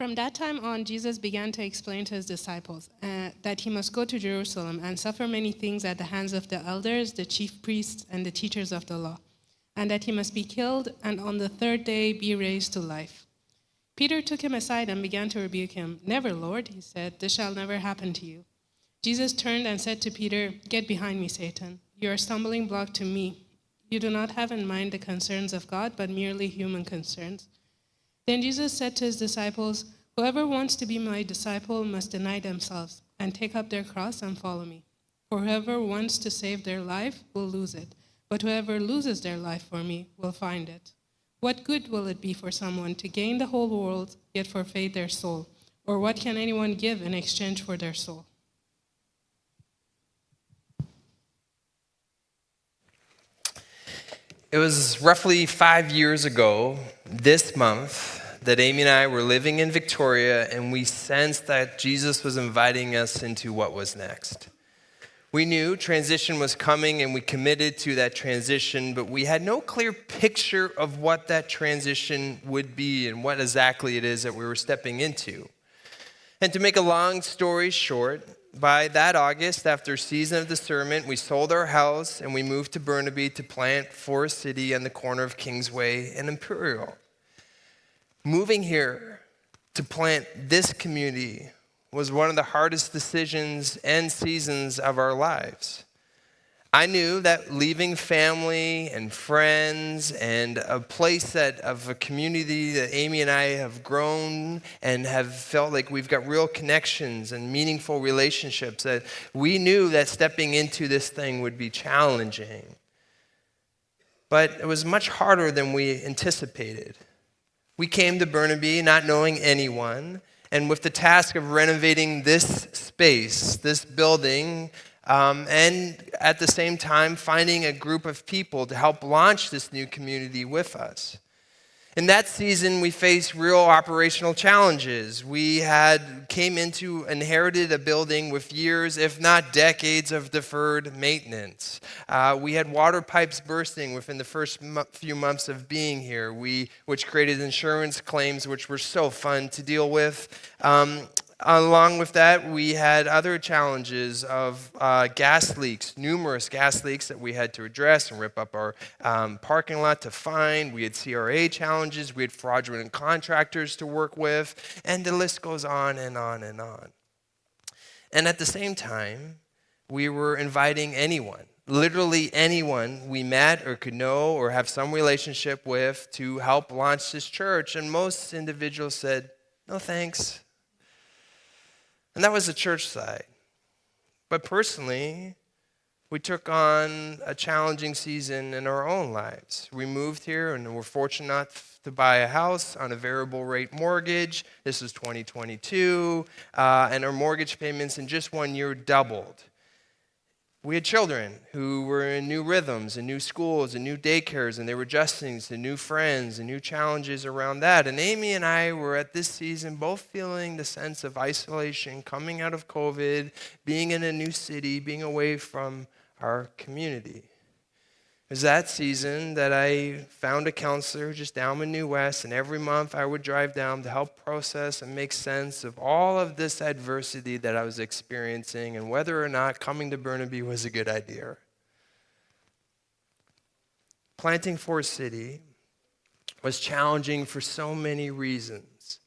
From that time on, Jesus began to explain to his disciples that he must go to Jerusalem and suffer many things at the hands of the elders, the chief priests, and the teachers of the law, and that he must be killed and on the third day be raised to life. Peter took him aside and began to rebuke him. "Never, Lord," he said, "this shall never happen to you." Jesus turned and said to Peter, "Get behind me, Satan. You are a stumbling block to me. You do not have in mind the concerns of God, but merely human concerns." Then Jesus said to his disciples, "Whoever wants to be my disciple must deny themselves and take up their cross and follow me. For whoever wants to save their life will lose it, but whoever loses their life for me will find it. What good will it be for someone to gain the whole world, yet forfeit their soul? Or what can anyone give in exchange for their soul?" It was roughly 5 years ago this month that Amy and I were living in Victoria, and we sensed that Jesus was inviting us into what was next. We knew transition was coming, and we committed to that transition, but we had no clear picture of what that transition would be and what exactly it is that we were stepping into. And to make a long story short, by that August, after a season of discernment, we sold our house and we moved to Burnaby to plant Forest City on the corner of Kingsway and Imperial. Moving here to plant this community was one of the hardest decisions and seasons of our lives. I knew that leaving family and friends and a place of a community that Amy and I have grown and have felt like we've got real connections and meaningful relationships, that we knew that stepping into this thing would be challenging. But it was much harder than we anticipated. We came to Burnaby not knowing anyone, and with the task of renovating this space, this building, and at the same time finding a group of people to help launch this new community with us. In that season, we faced real operational challenges. We inherited a building with years, if not decades, of deferred maintenance. We had water pipes bursting within the first few months of being here, which created insurance claims, which were so fun to deal with. Along with that, we had other challenges of gas leaks, numerous gas leaks that we had to address and rip up our parking lot to find. We had CRA challenges. We had fraudulent contractors to work with. And the list goes on and on and on. And at the same time, we were inviting anyone, literally anyone we met or could know or have some relationship with to help launch this church. And most individuals said, "No, thanks." And that was the church side. But personally, we took on a challenging season in our own lives. We moved here and were fortunate enough to buy a house on a variable rate mortgage. This was 2022, and our mortgage payments in just 1 year doubled. We had children who were in new rhythms and new schools and new daycares, and they were adjusting to new friends and new challenges around that. And Amy and I were at this season both feeling the sense of isolation coming out of COVID, being in a new city, being away from our community. It was that season that I found a counselor just down in New West, and every month I would drive down to help process and make sense of all of this adversity that I was experiencing and whether or not coming to Burnaby was a good idea. Planting Forest City was challenging for so many reasons,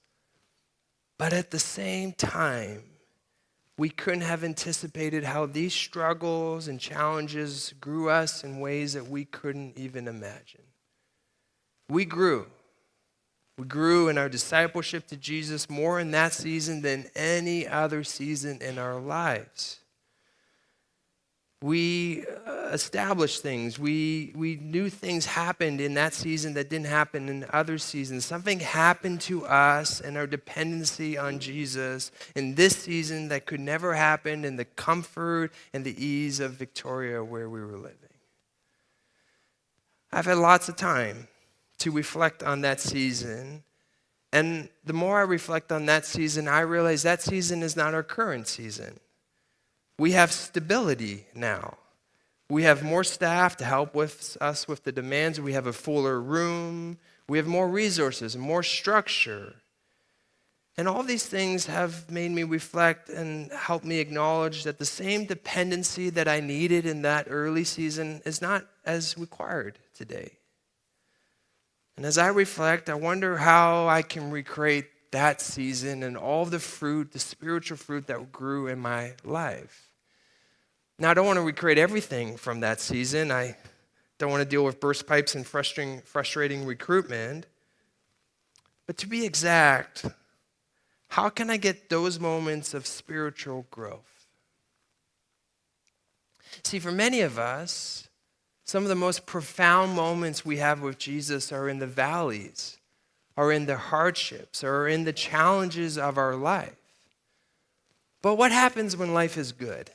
but at the same time, we couldn't have anticipated how these struggles and challenges grew us in ways that we couldn't even imagine. We grew. We grew in our discipleship to Jesus more in that season than any other season in our lives. We established things. We knew things happened in that season that didn't happen in other seasons. Something happened to us and our dependency on Jesus in this season that could never happen in the comfort and the ease of Victoria where we were living. I've had lots of time to reflect on that season. And the more I reflect on that season, I realize that season is not our current season. We have stability now. We have more staff to help us with the demands. We have a fuller room. We have more resources and more structure. And all these things have made me reflect and helped me acknowledge that the same dependency that I needed in that early season is not as required today. And as I reflect, I wonder how I can recreate that season and all the fruit, the spiritual fruit that grew in my life. Now, I don't want to recreate everything from that season. I don't want to deal with burst pipes and frustrating recruitment. But to be exact, how can I get those moments of spiritual growth? See, for many of us, some of the most profound moments we have with Jesus are in the valleys, are in the hardships, or in the challenges of our life. But what happens when life is good?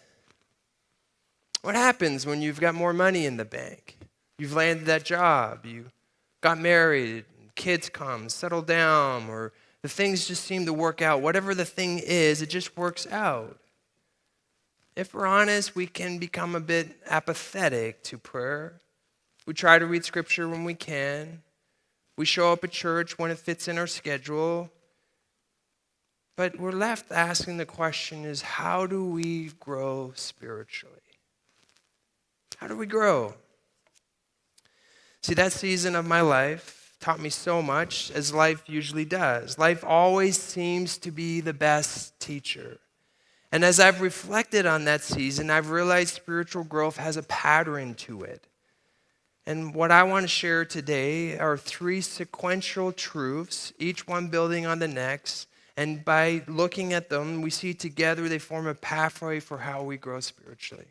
What happens when you've got more money in the bank? You've landed that job, you got married, kids come, settle down, or the things just seem to work out. Whatever the thing is, it just works out. If we're honest, we can become a bit apathetic to prayer. We try to read scripture when we can. We show up at church when it fits in our schedule. But we're left asking the question is, how do we grow spiritually? How do we grow? See, that season of my life taught me so much, as life usually does. Life always seems to be the best teacher. And as I've reflected on that season, I've realized spiritual growth has a pattern to it. And what I want to share today are 3 sequential truths, each one building on the next. And by looking at them, we see together they form a pathway for how we grow spiritually.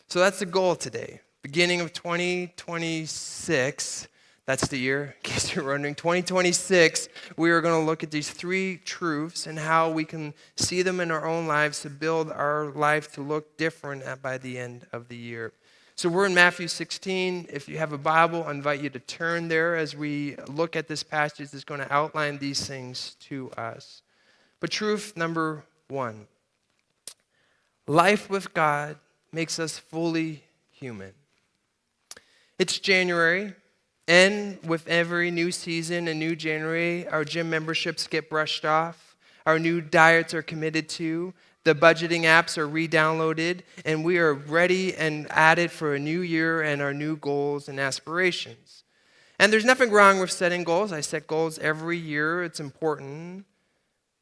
So that's the goal today. Beginning of 2026, that's the year, in case you're wondering, 2026, we are going to look at these 3 truths and how we can see them in our own lives to build our life to look different by the end of the year. So we're in Matthew 16. If you have a Bible, I invite you to turn there as we look at this passage that's going to outline these things to us. But truth number 1, life with God makes us fully human. It's January, and with every new season and new January, our gym memberships get brushed off, our new diets are committed to, the budgeting apps are re-downloaded, and we are ready and at it for a new year and our new goals and aspirations. And there's nothing wrong with setting goals. I set goals every year. It's important.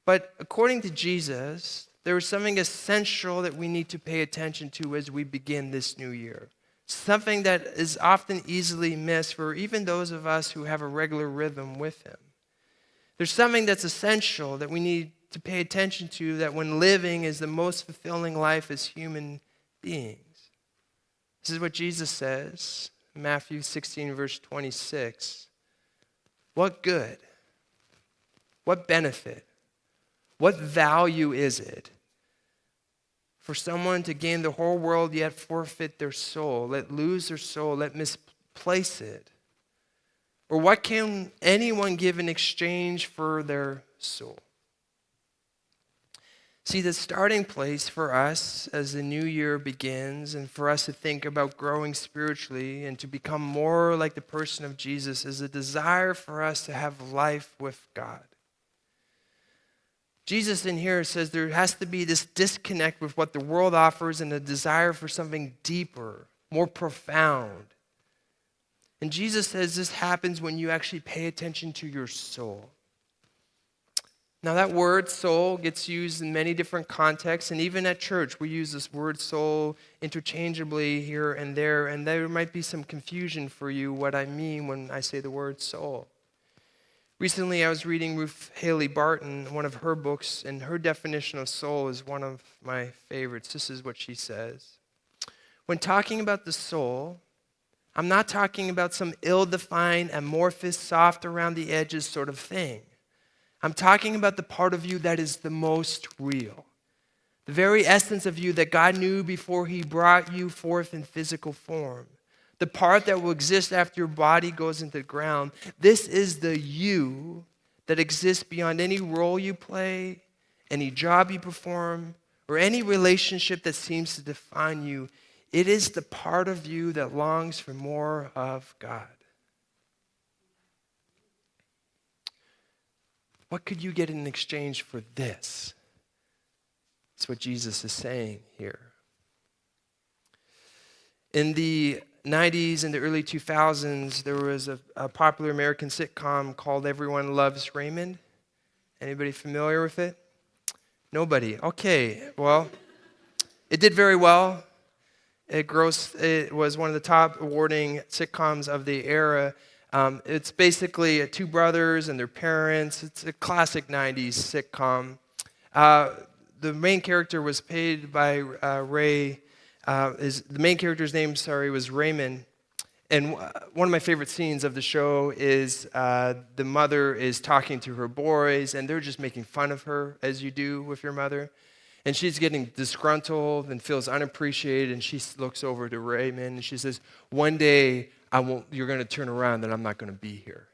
But according to Jesus, there is something essential that we need to pay attention to as we begin this new year. Something that is often easily missed for even those of us who have a regular rhythm with Him. There's something that's essential that we need to pay attention to, that when living is the most fulfilling life as human beings. This is what Jesus says in Matthew 16, verse 26. What good? What benefit? What value is it for someone to gain the whole world yet forfeit their soul, let lose their soul, let misplace it? Or what can anyone give in exchange for their soul? See, the starting place for us as the new year begins and for us to think about growing spiritually and to become more like the person of Jesus is a desire for us to have life with God. Jesus in here says there has to be this disconnect with what the world offers and a desire for something deeper, more profound. And Jesus says this happens when you actually pay attention to your soul. Now that word soul gets used in many different contexts, and even at church we use this word soul interchangeably here and there might be some confusion for you what I mean when I say the word soul. Recently, I was reading Ruth Haley Barton, one of her books, and her definition of soul is one of my favorites. This is what she says. When talking about the soul, I'm not talking about some ill-defined, amorphous, soft around the edges sort of thing. I'm talking about the part of you that is the most real. The very essence of you that God knew before He brought you forth in physical form. The part that will exist after your body goes into the ground. This is the you that exists beyond any role you play, any job you perform, or any relationship that seems to define you. It is the part of you that longs for more of God. What could you get in exchange for this? That's what Jesus is saying here. In the 90s and the early 2000s, there was a popular American sitcom called Everyone Loves Raymond. Anybody familiar with it? Nobody. Okay, well, it did very well. It was one of the top awarding sitcoms of the era. It's basically two brothers and their parents. It's a classic 90s sitcom. The main character was played by Ray. The main character's name, was Raymond. And one of my favorite scenes of the show is the mother is talking to her boys, and they're just making fun of her, as you do with your mother. And she's getting disgruntled and feels unappreciated, and she looks over to Raymond, and she says, one day you're going to turn around, and I'm not going to be here.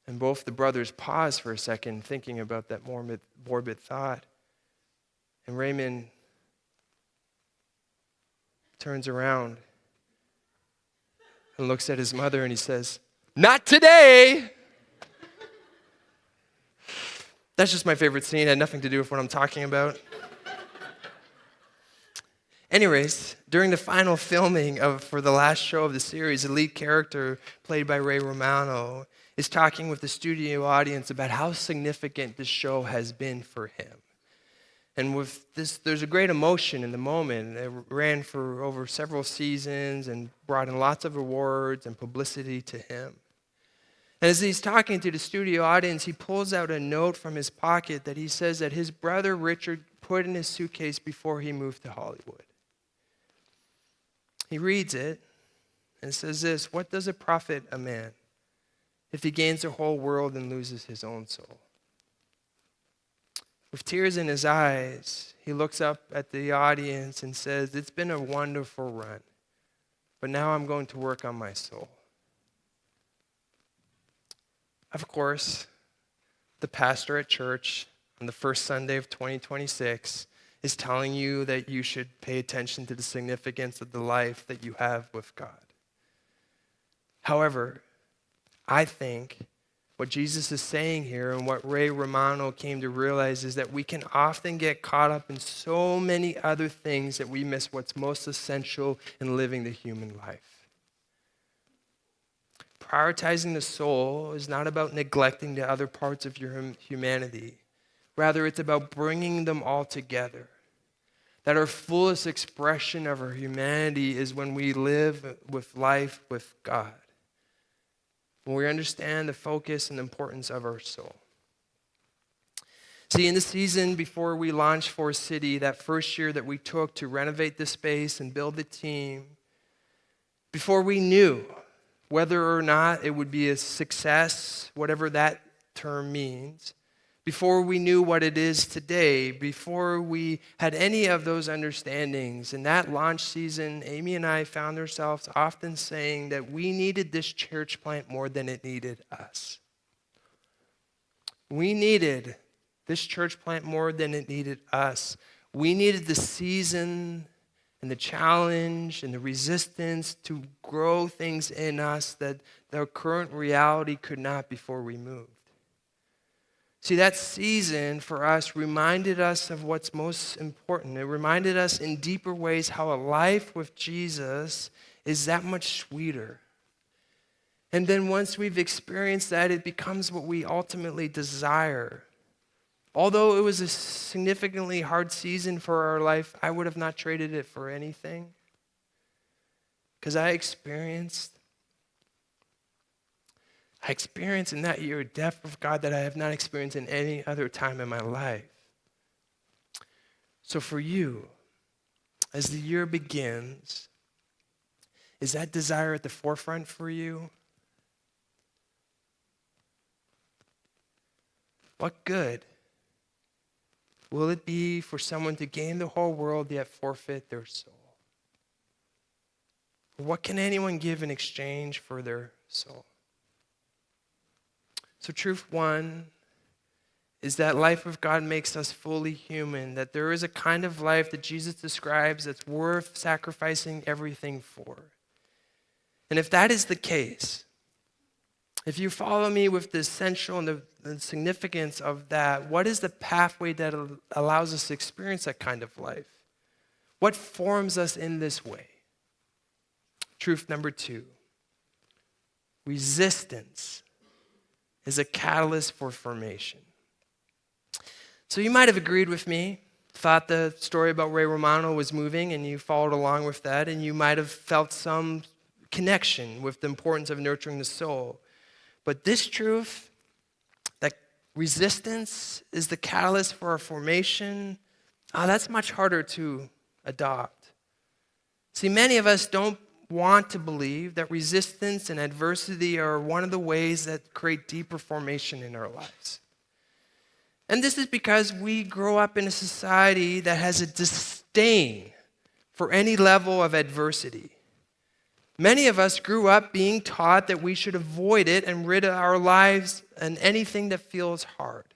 And both the brothers pause for a second, thinking about that morbid thought. And Raymond turns around and looks at his mother, and he says, "Not today!" That's just my favorite scene. It had nothing to do with what I'm talking about. Anyways, during the final filming for the last show of the series, the lead character, played by Ray Romano, is talking with the studio audience about how significant this show has been for him. And with this, there's a great emotion in the moment. It ran for over several seasons and brought in lots of awards and publicity to him. And as he's talking to the studio audience, he pulls out a note from his pocket that he says that his brother Richard put in his suitcase before he moved to Hollywood. He reads it and says this: "What does it profit a man if he gains the whole world and loses his own soul?" With tears in his eyes, he looks up at the audience and says, "It's been a wonderful run, but now I'm going to work on my soul." Of course, the pastor at church on the first Sunday of 2026 is telling you that you should pay attention to the significance of the life that you have with God. However, I think what Jesus is saying here and what Ray Romano came to realize is that we can often get caught up in so many other things that we miss what's most essential in living the human life. Prioritizing the soul is not about neglecting the other parts of your humanity. Rather, it's about bringing them all together. That our fullest expression of our humanity is when we live with life with God. When we understand the focus and importance of our soul. See, in the season before we launched Forest City, that first year that we took to renovate the space and build the team, before we knew whether or not it would be a success, whatever that term means, before we knew what it is today, before we had any of those understandings, in that launch season, Amy and I found ourselves often saying that we needed this church plant more than it needed us. We needed this church plant more than it needed us. We needed the season and the challenge and the resistance to grow things in us that their current reality could not before we moved. See, that season for us reminded us of what's most important. It reminded us in deeper ways how a life with Jesus is that much sweeter. And then once we've experienced that, it becomes what we ultimately desire. Although it was a significantly hard season for our life, I would have not traded it for anything. Because I experienced in that year a depth of God that I have not experienced in any other time in my life. So for you, as the year begins, is that desire at the forefront for you? What good will it be for someone to gain the whole world yet forfeit their soul? What can anyone give in exchange for their soul? So truth one is that life with God makes us fully human, that there is a kind of life that Jesus describes that's worth sacrificing everything for. And if that is the case, If you follow me with the essential and the significance of that, what is the pathway that allows us to experience that kind of life? What forms us in this way? Truth number 2, resistance is a catalyst for formation. So you might have agreed with me, thought the story about Ray Romano was moving, and you followed along with that, and you might have felt some connection with the importance of nurturing the soul. But this truth, that resistance is the catalyst for our formation, that's much harder to adopt. See, many of us don't want to believe that resistance and adversity are one of the ways that create deeper formation in our lives. And this is because we grow up in a society that has a disdain for any level of adversity. Many of us grew up being taught that we should avoid it and rid our lives and anything that feels hard.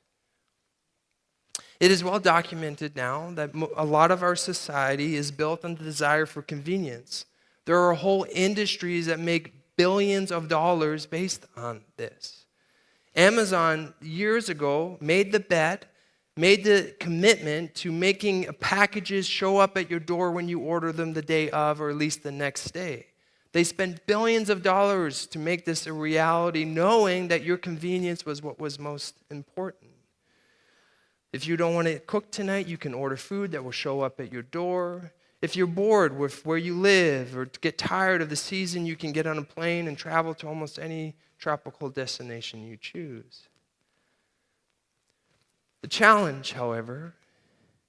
It is well documented now that a lot of our society is built on the desire for convenience. There are whole industries that make billions of dollars based on this. Amazon, years ago, made the commitment to making packages show up at your door when you order them the day of, or at least the next day. They spent billions of dollars to make this a reality, knowing that your convenience was what was most important. If you don't want to cook tonight, you can order food that will show up at your door. If you're bored with where you live or get tired of the season, you can get on a plane and travel to almost any tropical destination you choose. The challenge, however,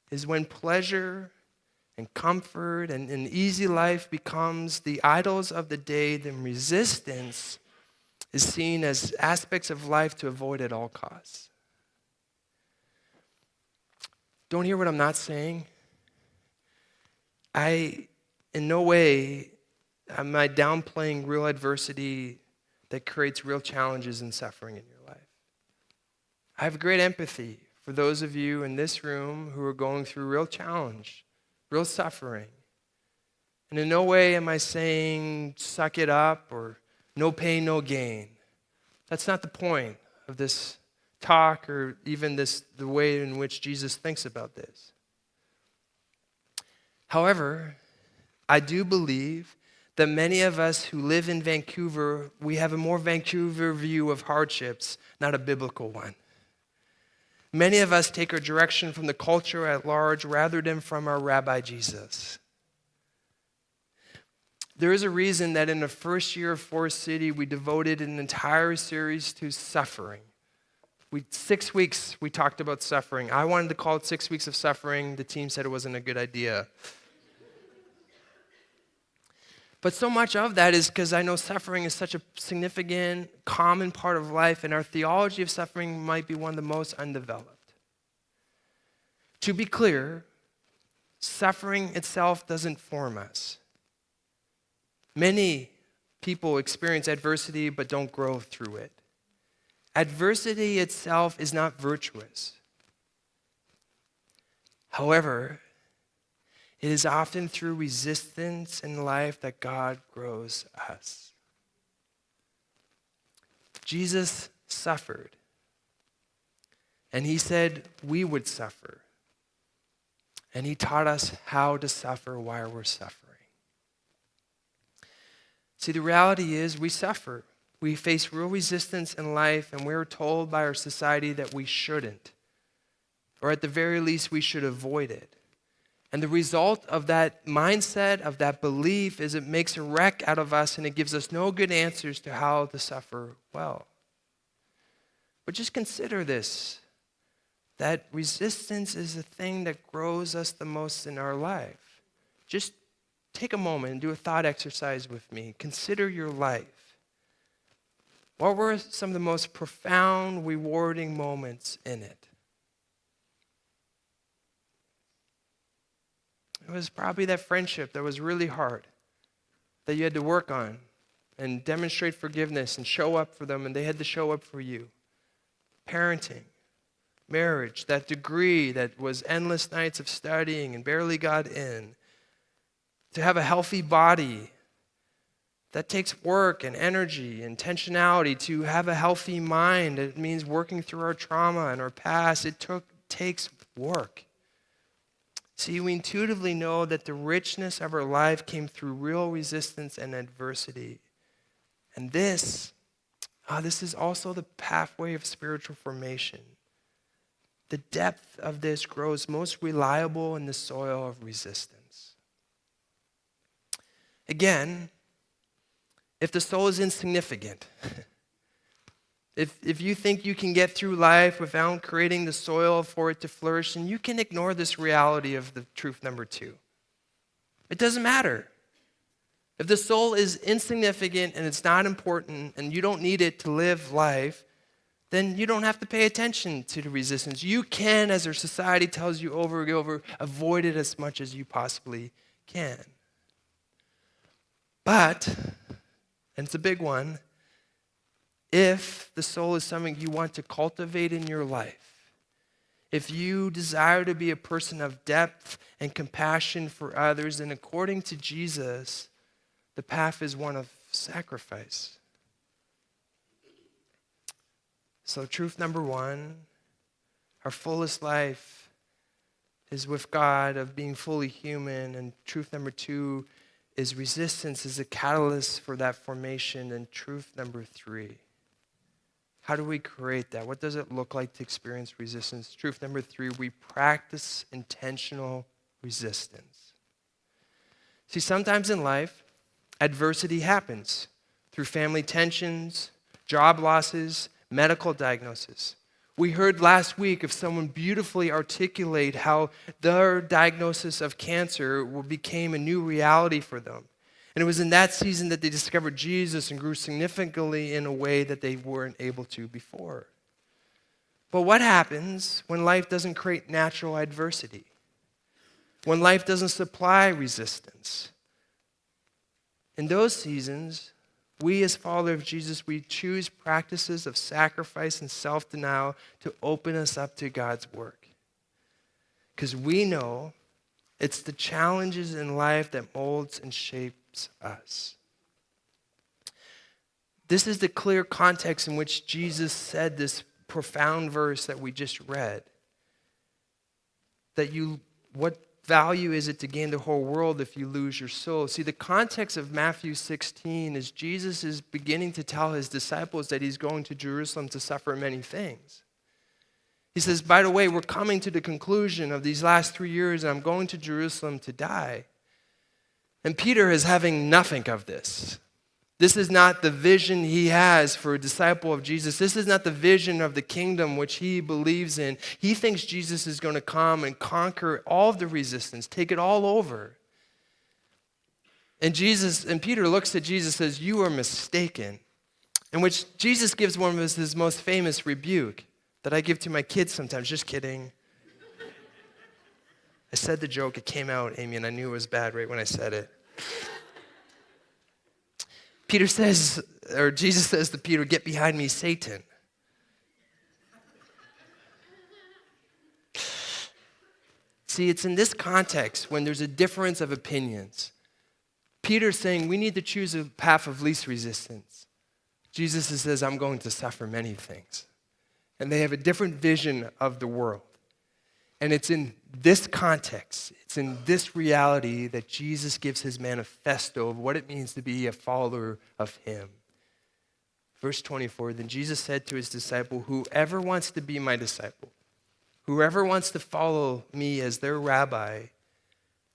is when pleasure and comfort and an easy life becomes the idols of the day, then resistance is seen as aspects of life to avoid at all costs. Don't hear what I'm not saying. In no way am I downplaying real adversity that creates real challenges and suffering in your life. I have great empathy for those of you in this room who are going through real challenge, real suffering. And in no way am I saying suck it up or no pain, no gain. That's not the point of this talk or even the way in which Jesus thinks about this. However, I do believe that many of us who live in Vancouver, we have a more Vancouver view of hardships, not a biblical one. Many of us take our direction from the culture at large rather than from our Rabbi Jesus. There is a reason that in the first year of Forest City, we devoted an entire series to suffering. 6 weeks we talked about suffering. I wanted to call it 6 weeks of suffering. The team said it wasn't a good idea. But so much of that is because I know suffering is such a significant, common part of life, and our theology of suffering might be one of the most undeveloped. To be clear, suffering itself doesn't form us. Many people experience adversity but don't grow through it. Adversity itself is not virtuous. However, it is often through resistance in life that God grows us. Jesus suffered, and he said we would suffer. And he taught us how to suffer while we're suffering. See, the reality is we suffer. We face real resistance in life, and we're told by our society that we shouldn't. Or at the very least, we should avoid it. And the result of that mindset, of that belief, is it makes a wreck out of us, and it gives us no good answers to how to suffer well. But just consider this, that resistance is the thing that grows us the most in our life. Just take a moment and do a thought exercise with me. Consider your life. What were some of the most profound, rewarding moments in it? It was probably that friendship that was really hard, that you had to work on and demonstrate forgiveness and show up for them, and they had to show up for you. Parenting, marriage, that degree that was endless nights of studying and barely got in. To have a healthy body, That takes work and energy, intentionality. To have a healthy mind, it means working through our trauma and our past. It takes work. See, we intuitively know that the richness of our life came through real resistance and adversity. And this is also the pathway of spiritual formation. The depth of this grows most reliable in the soil of resistance. Again, if the soul is insignificant, if you think you can get through life without creating the soil for it to flourish, then you can ignore this reality of the truth number 2. It doesn't matter. If the soul is insignificant and it's not important and you don't need it to live life, then you don't have to pay attention to the resistance. You can, as our society tells you over and over, avoid it as much as you possibly can. But, and it's a big one, if the soul is something you want to cultivate in your life, if you desire to be a person of depth and compassion for others, then according to Jesus, the path is one of sacrifice. So truth number 1, our fullest life is with God, of being fully human. And truth number 2 is resistance is a catalyst for that formation. And truth number 3, how do we create that? What does it look like to experience resistance? Truth number 3, we practice intentional resistance. See, sometimes in life, adversity happens through family tensions, job losses, medical diagnosis. We heard last week of someone beautifully articulate how their diagnosis of cancer became a new reality for them. And it was in that season that they discovered Jesus and grew significantly in a way that they weren't able to before. But what happens when life doesn't create natural adversity? When life doesn't supply resistance? In those seasons, we as followers of Jesus, we choose practices of sacrifice and self-denial to open us up to God's work. Because we know it's the challenges in life that molds and shapes us. This is the clear context in which Jesus said this profound verse that we just read. What value is it to gain the whole world if you lose your soul? See, the context of Matthew 16 is Jesus is beginning to tell his disciples that he's going to Jerusalem to suffer many things. He says, by the way, we're coming to the conclusion of these last 3 years, and I'm going to Jerusalem to die. And Peter is having nothing of this. This is not the vision he has for a disciple of Jesus. This is not the vision of the kingdom which he believes in. He thinks Jesus is going to come and conquer all of the resistance, take it all over. And Peter looks at Jesus and says, "You are mistaken." In which Jesus gives one of his most famous rebuke that I give to my kids sometimes. Just kidding. I said the joke, it came out, Amy, and I knew it was bad right when I said it. Jesus says to Peter, "Get behind me, Satan." See, it's in this context when there's a difference of opinions. Peter's saying we need to choose a path of least resistance. Jesus says, "I'm going to suffer many things." And they have a different vision of the world. And it's in this context, it's in this reality that Jesus gives his manifesto of what it means to be a follower of him. Verse 24, then Jesus said to his disciple, "Whoever wants to be my disciple, whoever wants to follow me as their rabbi,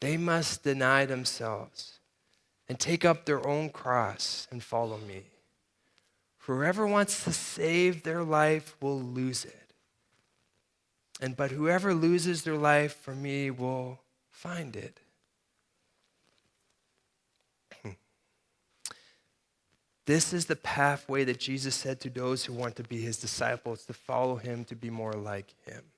they must deny themselves and take up their own cross and follow me. Whoever wants to save their life will lose it. But whoever loses their life for me will find it." This is the pathway that Jesus said to those who want to be his disciples, to follow him, to be more like him.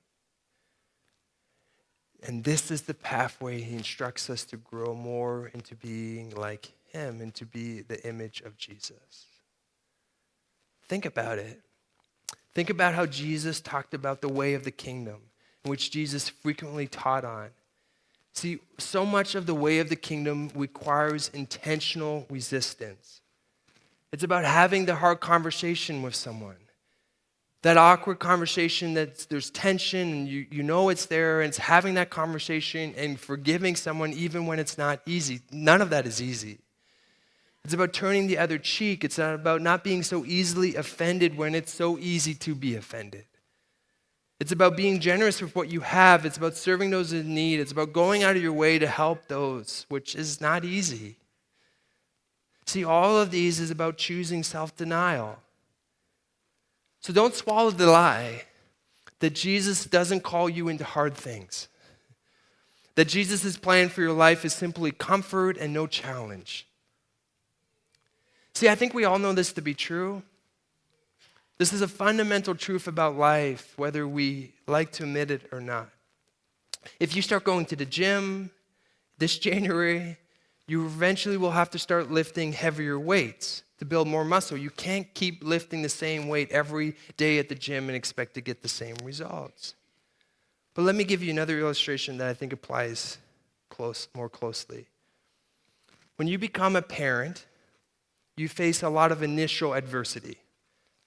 And this is the pathway he instructs us to grow more into being like him and to be the image of Jesus. Think about it. Think about how Jesus talked about the way of the kingdom, in which Jesus frequently taught on. See, so much of the way of the kingdom requires intentional resistance. It's about having the hard conversation with someone. That awkward conversation that there's tension and you know it's there, and it's having that conversation and forgiving someone even when it's not easy. None of that is easy. It's about turning the other cheek. It's not about not being so easily offended when it's so easy to be offended. It's about being generous with what you have. It's about serving those in need. It's about going out of your way to help those, which is not easy. See, all of these is about choosing self-denial. So don't swallow the lie that Jesus doesn't call you into hard things. That Jesus' plan for your life is simply comfort and no challenge. See, I think we all know this to be true. This is a fundamental truth about life, whether we like to admit it or not. If you start going to the gym this January, you eventually will have to start lifting heavier weights to build more muscle. You can't keep lifting the same weight every day at the gym and expect to get the same results. But let me give you another illustration that I think applies more closely. When you become a parent, you face a lot of initial adversity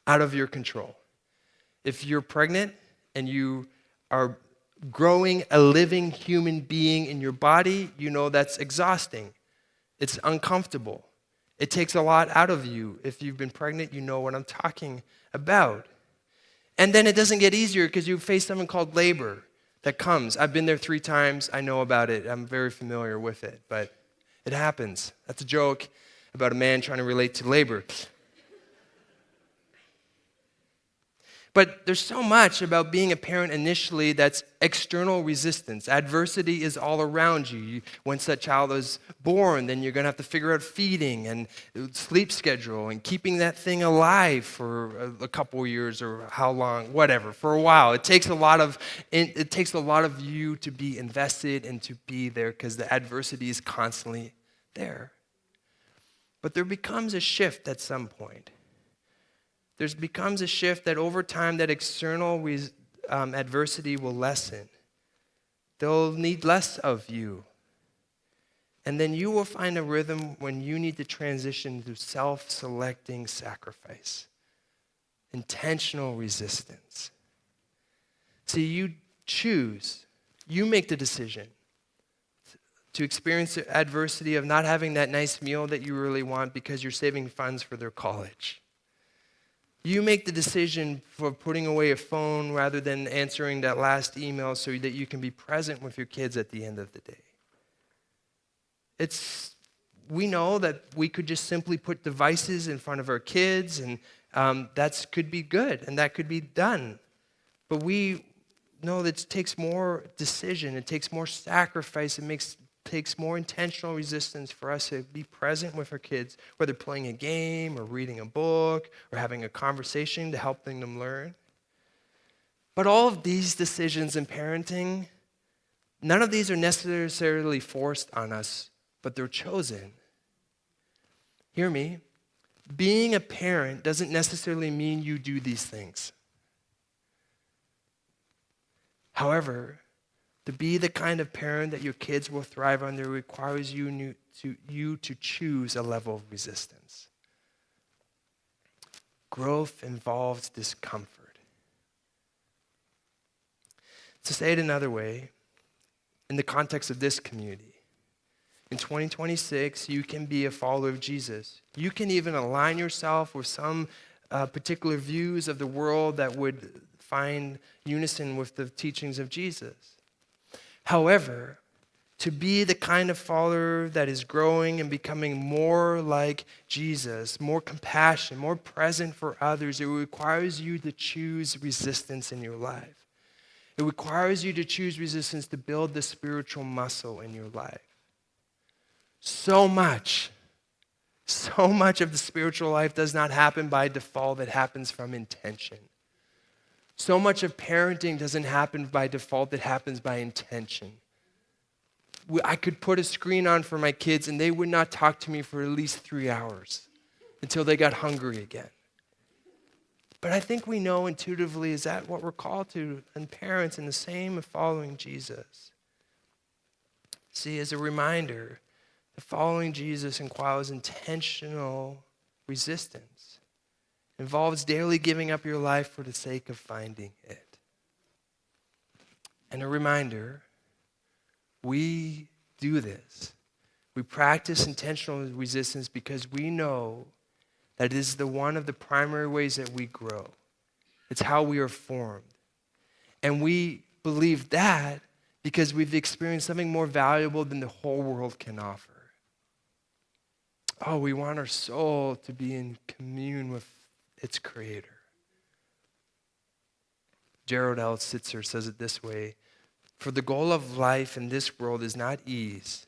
out of your control. If you're pregnant and you are growing a living human being in your body, you know that's exhausting. It's uncomfortable. It takes a lot out of you. If you've been pregnant, you know what I'm talking about. And then it doesn't get easier because you face something called labor that comes. I've been there 3 times. I know about it. I'm very familiar with it, but it happens. That's a joke about a man trying to relate to labor. But there's so much about being a parent initially that's external resistance. Adversity is all around you. Once that child is born, then you're going to have to figure out feeding and sleep schedule and keeping that thing alive for a couple years or how long, whatever, for a while. It takes a lot of you to be invested and to be there because the adversity is constantly there. But there becomes a shift at some point. There becomes a shift that over time that external adversity will lessen. They'll need less of you. And then you will find a rhythm when you need to transition to self-selecting sacrifice, intentional resistance. See, you choose, you make the decision to experience the adversity of not having that nice meal that you really want because you're saving funds for their college. You make the decision for putting away a phone rather than answering that last email so that you can be present with your kids at the end of the day. We know that we could just simply put devices in front of our kids and that could be good and that could be done. But we know that it takes more decision, it takes more sacrifice, takes more intentional resistance for us to be present with our kids, whether playing a game or reading a book or having a conversation to help them learn. But all of these decisions in parenting, none of these are necessarily forced on us, but they're chosen. Hear me. Being a parent doesn't necessarily mean you do these things. However, to be the kind of parent that your kids will thrive under requires you to choose a level of resistance. Growth involves discomfort. To say it another way, in the context of this community, in 2026, you can be a follower of Jesus. You can even align yourself with some particular views of the world that would find unison with the teachings of Jesus. However, to be the kind of follower that is growing and becoming more like Jesus, more compassionate, more present for others, it requires you to choose resistance in your life. It requires you to choose resistance to build the spiritual muscle in your life. So much of the spiritual life does not happen by default, it happens from intention. So much of parenting doesn't happen by default, it happens by intention. I could put a screen on for my kids and they would not talk to me for at least 3 hours until they got hungry again. But I think we know intuitively, is that what we're called to, and parents, and the same of following Jesus. See, as a reminder, that following Jesus requires intentional resistance. It involves daily giving up your life for the sake of finding it. And a reminder, we do this. We practice intentional resistance because we know that it is one of the primary ways that we grow. It's how we are formed. And we believe that because we've experienced something more valuable than the whole world can offer. Oh, we want our soul to be in commune with its creator. Gerald L. Sitzer says it this way: for the goal of life in this world is not ease,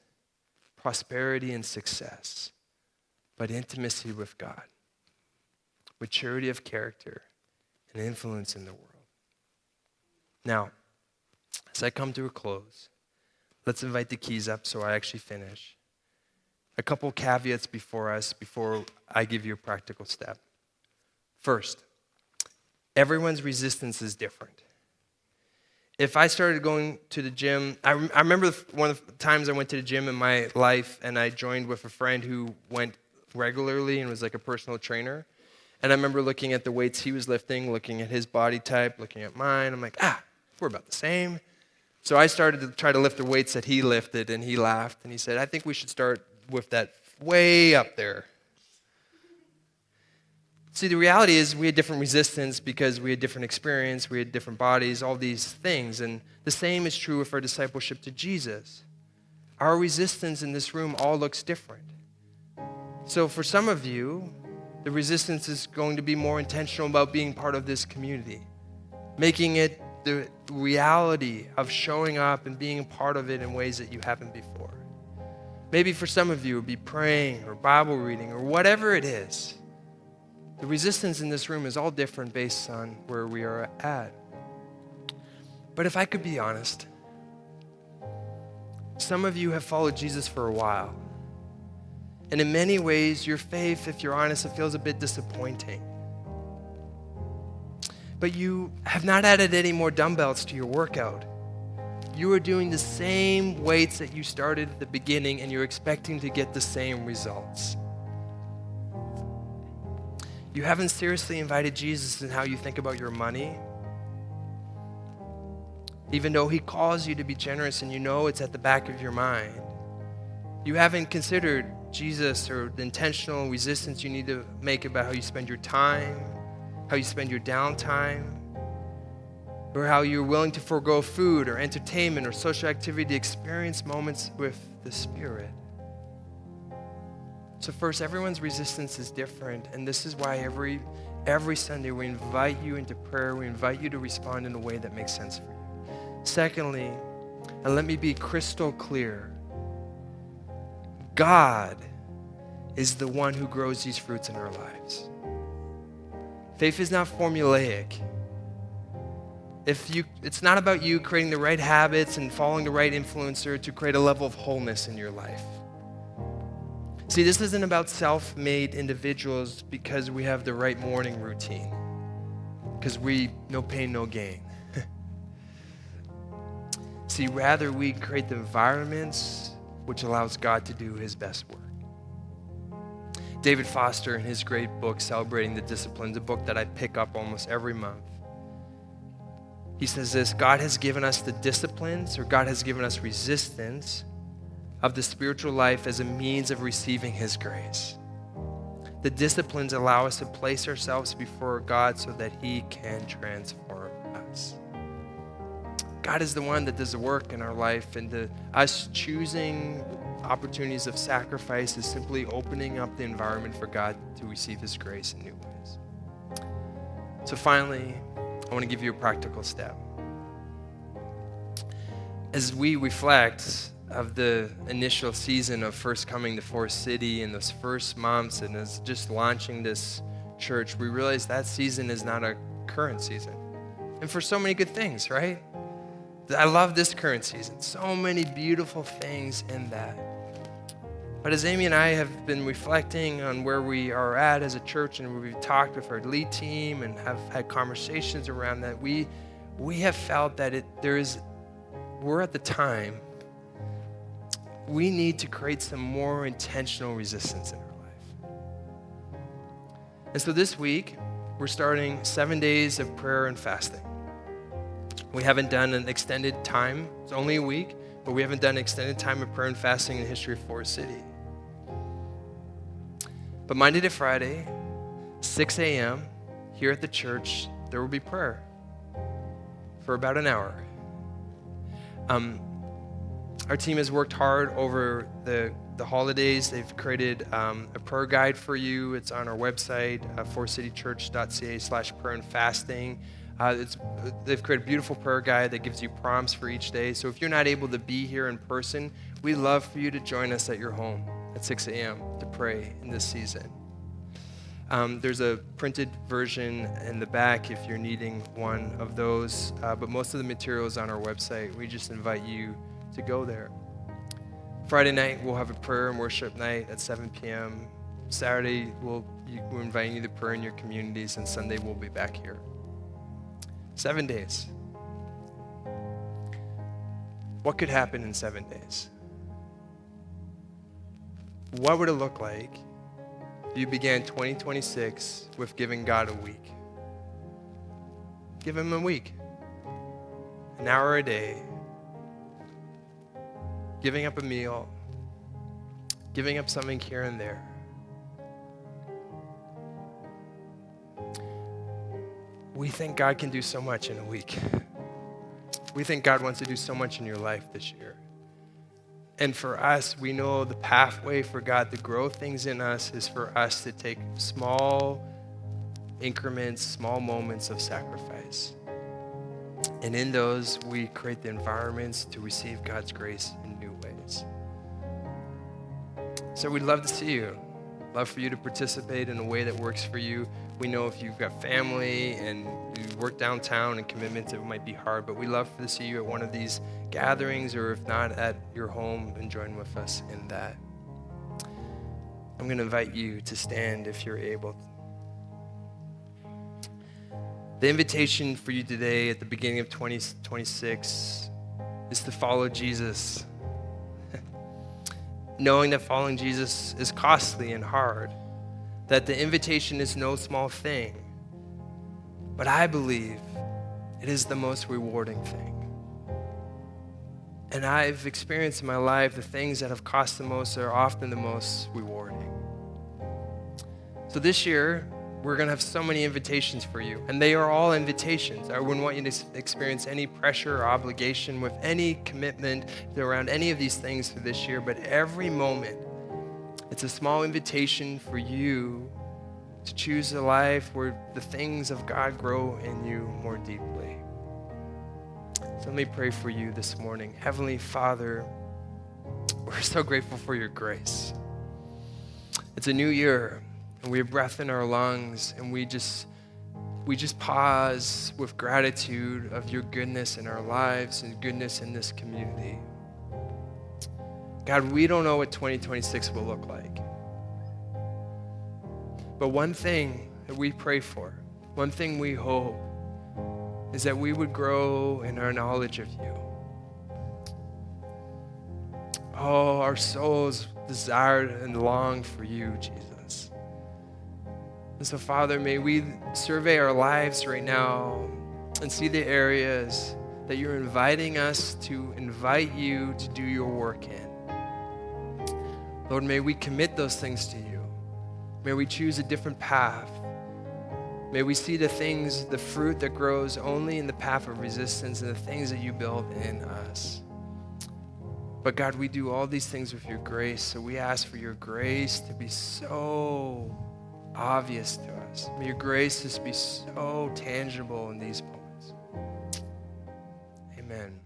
prosperity, and success, but intimacy with God, maturity of character, and influence in the world. Now, as I come to a close, let's invite the keys up so I actually finish. A couple caveats before I give you a practical step. First, everyone's resistance is different. If I started going to the gym, I remember one of the times I went to the gym in my life, and I joined with a friend who went regularly and was like a personal trainer. And I remember looking at the weights he was lifting, looking at his body type, looking at mine. I'm like, we're about the same. So I started to try to lift the weights that he lifted, and he laughed, and he said, I think we should start with that way up there. See, the reality is we had different resistance because we had different experience, we had different bodies, all these things. And the same is true with our discipleship to Jesus. Our resistance in this room all looks different. So for some of you, the resistance is going to be more intentional about being part of this community, making it the reality of showing up and being a part of it in ways that you haven't before. Maybe for some of you, it would be praying or Bible reading or whatever it is. The resistance in this room is all different based on where we are at. But if I could be honest, some of you have followed Jesus for a while. And in many ways, your faith, if you're honest, it feels a bit disappointing. But you have not added any more dumbbells to your workout. You are doing the same weights that you started at the beginning, and you're expecting to get the same results. You haven't seriously invited Jesus in how you think about your money. Even though he calls you to be generous and you know it's at the back of your mind. You haven't considered Jesus or the intentional resistance you need to make about how you spend your time, how you spend your downtime, or how you're willing to forego food or entertainment or social activity to experience moments with the Spirit. So first, everyone's resistance is different, and this is why every Sunday we invite you into prayer, we invite you to respond in a way that makes sense for you. Secondly, and let me be crystal clear, God is the one who grows these fruits in our lives. Faith is not formulaic. It's not about you creating the right habits and following the right influencer to create a level of wholeness in your life. See, this isn't about self-made individuals because we have the right morning routine, because no pain, no gain. See, rather we create the environments which allows God to do his best work. David Foster, in his great book, Celebrating the Disciplines, a book that I pick up almost every month, he says this: God has given us the disciplines, or God has given us resistance of the spiritual life as a means of receiving his grace. The disciplines allow us to place ourselves before God so that he can transform us. God is the one that does the work in our life, and us choosing opportunities of sacrifice is simply opening up the environment for God to receive his grace in new ways. So finally, I want to give you a practical step. As we reflect of the initial season of first coming to Forest City and those first months and as just launching this church, we realize that season is not a current season. And for so many good things, right? I love this current season. So many beautiful things in that. But as Amy and I have been reflecting on where we are at as a church, and we've talked with our lead team and have had conversations around that, we have felt that we're at the time we need to create some more intentional resistance in our life. And so this week, we're starting 7 days of prayer and fasting. We haven't done an extended time. It's only a week, but we haven't done an extended time of prayer and fasting in the history of Forest City. But Monday to Friday, 6 a.m., here at the church, there will be prayer for about an hour. Our team has worked hard over the holidays. They've created a prayer guide for you. It's on our website, forestcitychurch.ca/prayer and fasting. They've created a beautiful prayer guide that gives you prompts for each day. So if you're not able to be here in person, we'd love for you to join us at your home at 6 a.m. to pray in this season. There's a printed version in the back if you're needing one of those, but most of the material is on our website. We just invite you to go there. Friday night, we'll have a prayer and worship night at 7 p.m. Saturday, we're inviting you to prayer in your communities, and Sunday, we'll be back here. 7 days. What could happen in 7 days? What would it look like if you began 2026 with giving God a week? Give him a week. An hour a day. Giving up a meal. Giving up something here and there. We think God can do so much in a week. We think God wants to do so much in your life this year. And for us, we know the pathway for God to grow things in us is for us to take small increments, small moments of sacrifice. And in those, we create the environments to receive God's grace in new ways. So we'd love to see you. Love for you to participate in a way that works for you. We know if you've got family and you work downtown and commitments, it might be hard, but we love to see you at one of these gatherings, or if not, at your home, and join with us in that. I'm going to invite you to stand if you're able. The invitation for you today at the beginning of 2026 is to follow Jesus. Knowing that following Jesus is costly and hard, that the invitation is no small thing, but I believe it is the most rewarding thing. And I've experienced in my life the things that have cost the most are often the most rewarding. So this year, we're going to have so many invitations for you, and they are all invitations. I wouldn't want you to experience any pressure or obligation with any commitment around any of these things for this year, but every moment, it's a small invitation for you to choose a life where the things of God grow in you more deeply. So let me pray for you this morning. Heavenly Father, we're so grateful for your grace. It's a new year. And we have breath in our lungs, and we just pause with gratitude of your goodness in our lives and goodness in this community. God, we don't know what 2026 will look like. But one thing that we pray for, one thing we hope, is that we would grow in our knowledge of you. Oh, our souls desire and long for you, Jesus. And so, Father, may we survey our lives right now and see the areas that you're inviting us to invite you to do your work in. Lord, may we commit those things to you. May we choose a different path. May we see the things, the fruit that grows only in the path of resistance and the things that you build in us. But God, we do all these things with your grace, so we ask for your grace to be so obvious to us. May your grace just be so tangible in these moments. Amen.